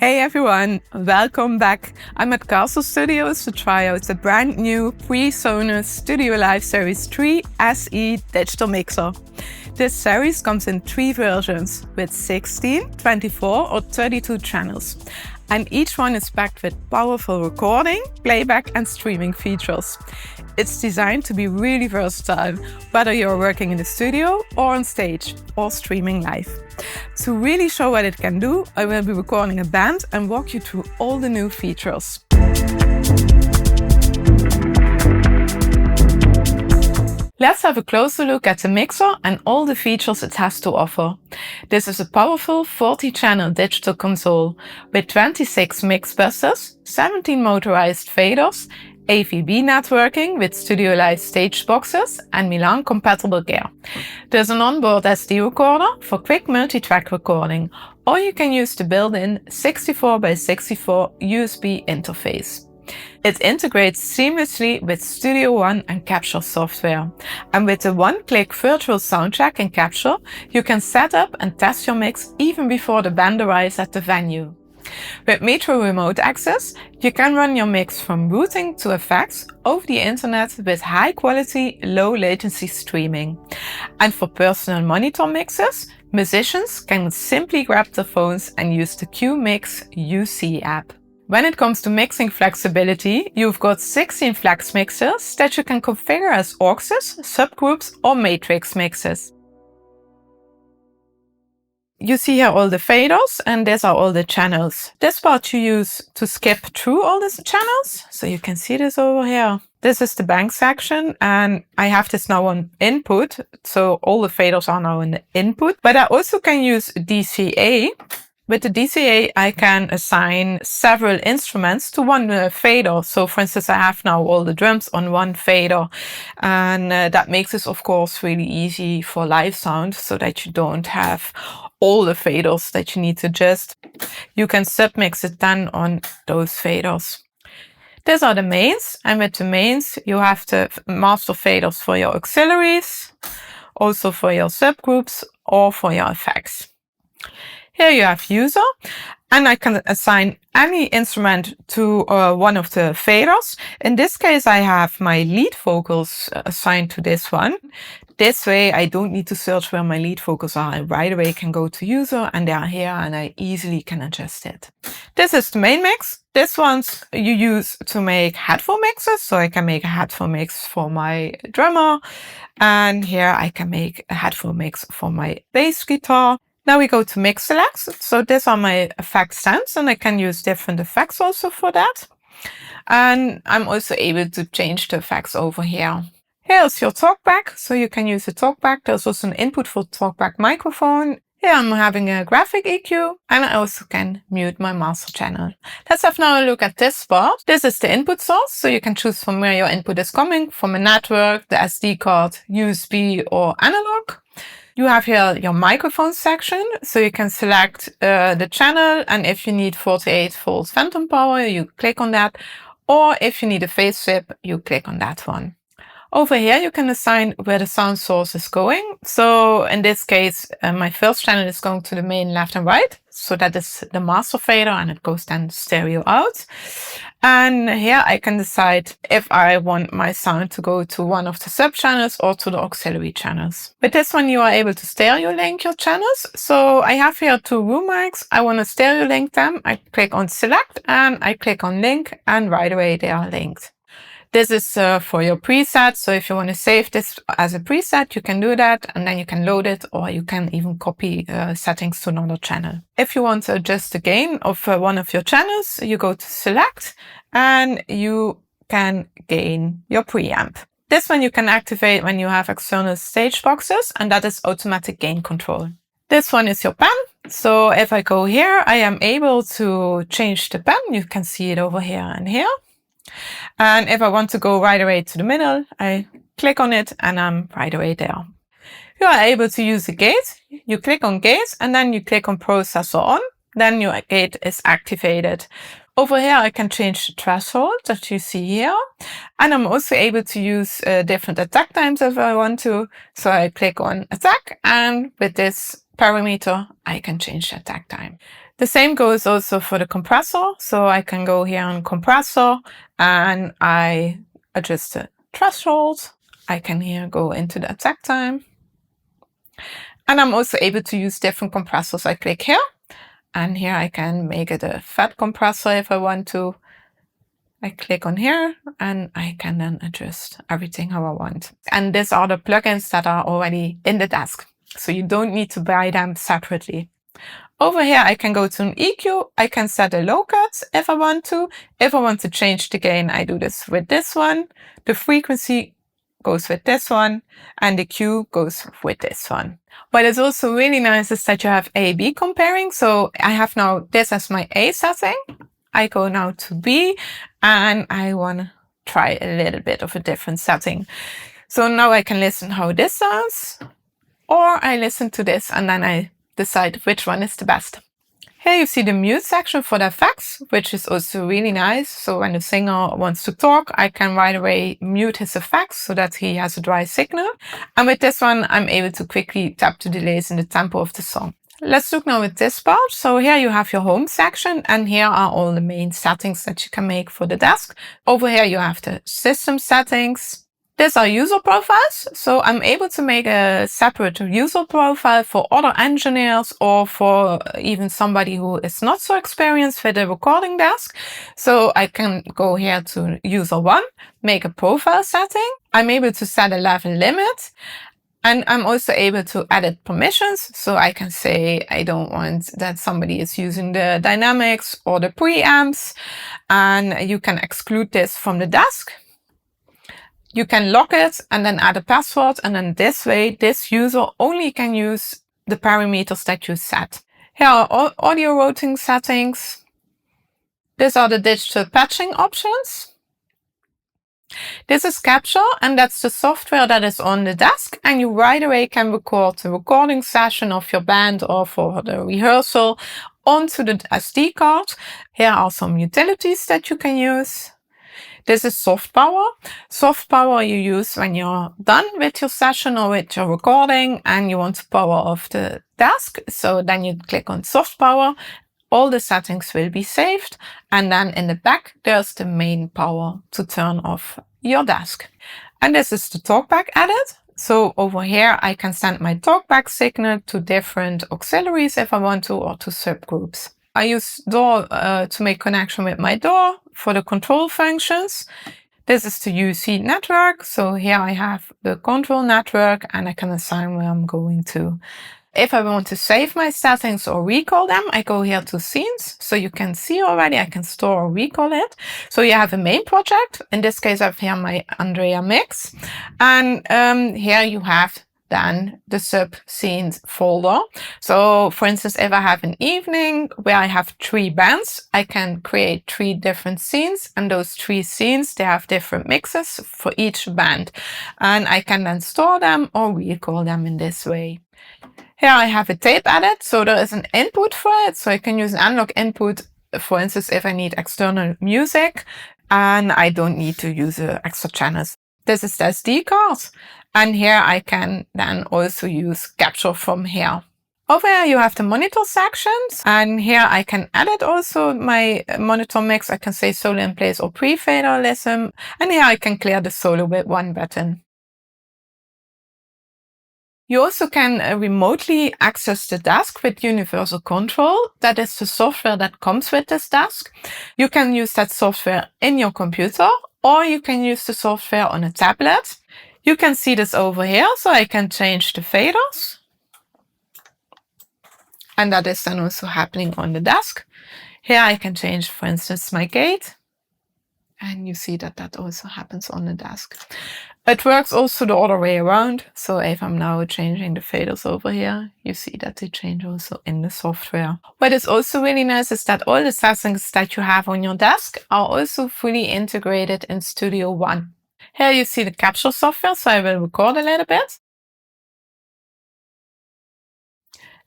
Hey everyone, welcome back. I'm at Castle Studios to try out the brand new PreSonus Studiolive Series 3 SE digital mixer. This series comes in 3 versions with 16, 24 or 32 channels. And each one is packed with powerful recording, playback and streaming features. It's designed to be really versatile, whether you're working in the studio or on stage or streaming live. To really show what it can do, I will be recording a band and walk you through all the new features. Let's have a closer look at the mixer and all the features it has to offer. This is a powerful 40-channel digital console with 26 mix buses, 17 motorized faders, AVB networking with Studiolive stage boxes and Milan-compatible gear. There's an onboard SD recorder for quick multi-track recording, or you can use the built-in 64x64 USB interface. It integrates seamlessly with Studio One and Capture software. And with the one-click virtual soundcheck and Capture, you can set up and test your mix even before the band arrives at the venue. With Metro Remote Access, you can run your mix from routing to effects over the internet with high-quality, low-latency streaming. And for personal monitor mixes, musicians can simply grab their phones and use the QMix UC app. When it comes to mixing flexibility, you've got 16 flex mixers that you can configure as auxes, subgroups or matrix mixes. You see here all the faders, and these are all the channels. This part you use to skip through all these channels. So you can see this over here. This is the bank section, and I have this now on input. So all the faders are now in the input, but I also can use DCA. With the DCA, I can assign several instruments to one fader. So for instance, I have now all the drums on one fader, and that makes this, of course, really easy for live sound so that you don't have all the faders that you need to adjust. You can submix it then on those faders. These are the mains, and with the mains, you have the master faders for your auxiliaries, also for your subgroups or for your effects. Here you have user, and I can assign any instrument to one of the faders. In this case, I have my lead vocals assigned to this one. This way, I don't need to search where my lead vocals are. I right away can go to user and they are here, and I easily can adjust it. This is the main mix. This one's you use to make headphone mixes. So I can make a headphone mix for my drummer. And here I can make a headphone mix for my bass guitar. Now we go to mix selects. So these are my effect stands, and I can use different effects also for that. And I'm also able to change the effects over here. Here's your talkback. So you can use the talkback. There's also an input for talkback microphone. Here I'm having a graphic EQ, and I also can mute my master channel. Let's have now a look at this part. This is the input source. So you can choose from where your input is coming, from a network, the SD card, USB or analog. You have here your microphone section, so you can select the channel, and if you need 48 volts phantom power, you click on that, or if you need a phase swip, you click on that one. Over here, you can assign where the sound source is going. So in this case, my first channel is going to the main left and right. So that is the master fader, and it goes then stereo out. And here I can decide if I want my sound to go to one of the sub channels or to the auxiliary channels. With this one, you are able to stereo link your channels. So I have here 2 room mics. I want to stereo link them. I click on select and I click on link, and right away they are linked. This is for your preset. So if you want to save this as a preset, you can do that, and then you can load it, or you can even copy settings to another channel. If you want to adjust the gain of one of your channels, you go to select and you can gain your preamp. This one you can activate when you have external stage boxes, and that is automatic gain control. This one is your pen. So if I go here, I am able to change the pen. You can see it over here and here. And if I want to go right away to the middle, I click on it and I'm right away there. You are able to use the gate. You click on gate and then you click on processor on. Then your gate is activated. Over here, I can change the threshold that you see here. And I'm also able to use different attack times if I want to. So I click on attack, and with this parameter, I can change the attack time. The same goes also for the compressor. So I can go here on compressor and I adjust the threshold. I can here go into the attack time. And I'm also able to use different compressors. I click here and here I can make it a fat compressor if I want to. I click on here and I can then adjust everything how I want. And these are the plugins that are already in the desk. So you don't need to buy them separately. Over here, I can go to an EQ. I can set a low cut if I want to. If I want to change the gain, I do this with this one. The frequency goes with this one and the Q goes with this one. What is also really nice is that you have A/B comparing. So I have now this as my A setting. I go now to B and I want to try a little bit of a different setting. So now I can listen how this sounds, or I listen to this and then I decide which one is the best. Here you see the mute section for the effects, which is also really nice. So when the singer wants to talk, I can right away mute his effects so that he has a dry signal. And with this one, I'm able to quickly tap the delays in the tempo of the song. Let's look now at this part. So here you have your home section and here are all the main settings that you can make for the desk. Over here you have the system settings. These are user profiles. So I'm able to make a separate user profile for other engineers or for even somebody who is not so experienced with a recording desk. So I can go here to user 1, make a profile setting. I'm able to set a level limit. And I'm also able to edit permissions. So I can say I don't want that somebody is using the dynamics or the preamps. And you can exclude this from the desk. You can lock it and then add a password. And then this way, this user only can use the parameters that you set. Here are audio routing settings. These are the digital patching options. This is Capture, and that's the software that is on the desk, and you right away can record the recording session of your band or for the rehearsal onto the SD card. Here are some utilities that you can use. This is soft power. Soft power you use when you're done with your session or with your recording and you want to power off the desk. So then you click on soft power. All the settings will be saved. And then in the back, there's the main power to turn off your desk. And this is the talkback edit. So over here, I can send my talkback signal to different auxiliaries if I want to, or to subgroups. I use DAW to make connection with my DAW for the control functions. This is the UC network. So here I have the control network and I can assign where I'm going to. If I want to save my settings or recall them, I go here to scenes. So you can see already I can store or recall it. So you have a main project. In this case, I have here my Andrea mix. And here you have then the sub scenes folder. So for instance, if I have an evening where I have 3 bands, I can create 3 different scenes, and those 3 scenes, they have different mixes for each band. And I can then store them or recall them in this way. Here I have a tape edit, so there is an input for it. So I can use an analog input, for instance, if I need external music, and I don't need to use extra channels. This is the SD card. And here I can then also use capture from here. Over here you have the monitor sections, and here I can edit also my monitor mix. I can say solo in place or pre-faderism, and here I can clear the solo with one button. You also can remotely access the desk with Universal Control. That is the software that comes with this desk. You can use that software in your computer, or you can use the software on a tablet. You can see this over here, so I can change the faders. And that is then also happening on the desk. Here I can change, for instance, my gate. And you see that that also happens on the desk. It works also the other way around. So if I'm now changing the faders over here, you see that they change also in the software. What is also really nice is that all the settings that you have on your desk are also fully integrated in Studio One. Here you see the capture software, so I will record a little bit.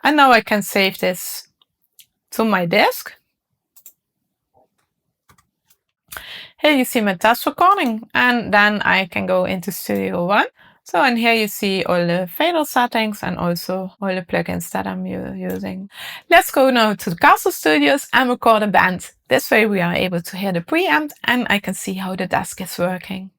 And now I can save this to my disk. Here you see my test recording, and then I can go into Studio One. So, and here you see all the fader settings and also all the plugins that I'm using. Let's go now to the Castle Studios and record a band. This way we are able to hear the preamp and I can see how the desk is working.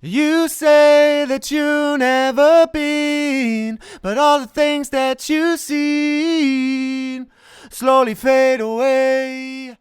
You say that you never been, but all the things that you've seen slowly fade away.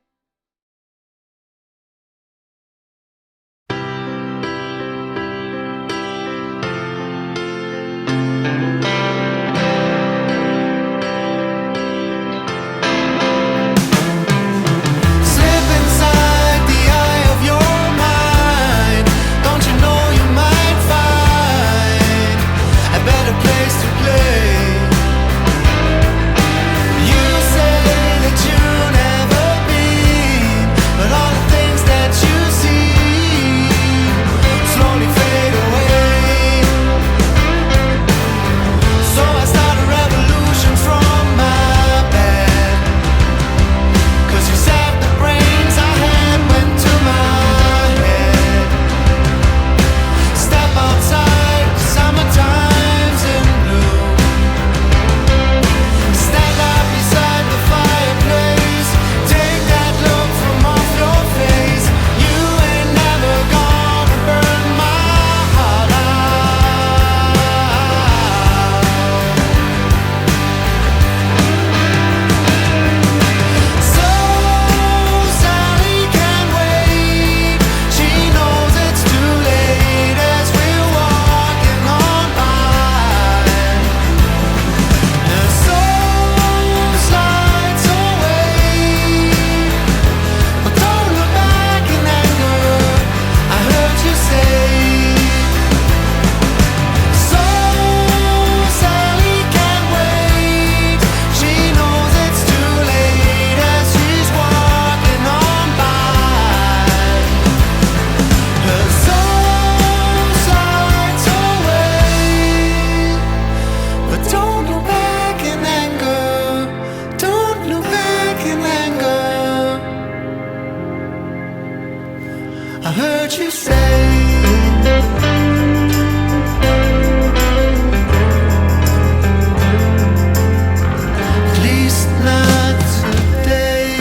I heard you say, at least not today.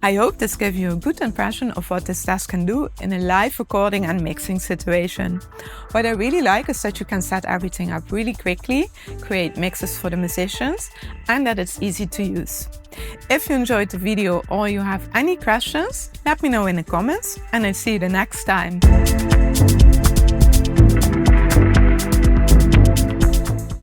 I hope this gave you a good impression of what this desk can do in a live recording and mixing situation. What I really like is that you can set everything up really quickly, create mixes for the musicians, and that it's easy to use. If you enjoyed the video or you have any questions, let me know in the comments, and I'll see you the next time.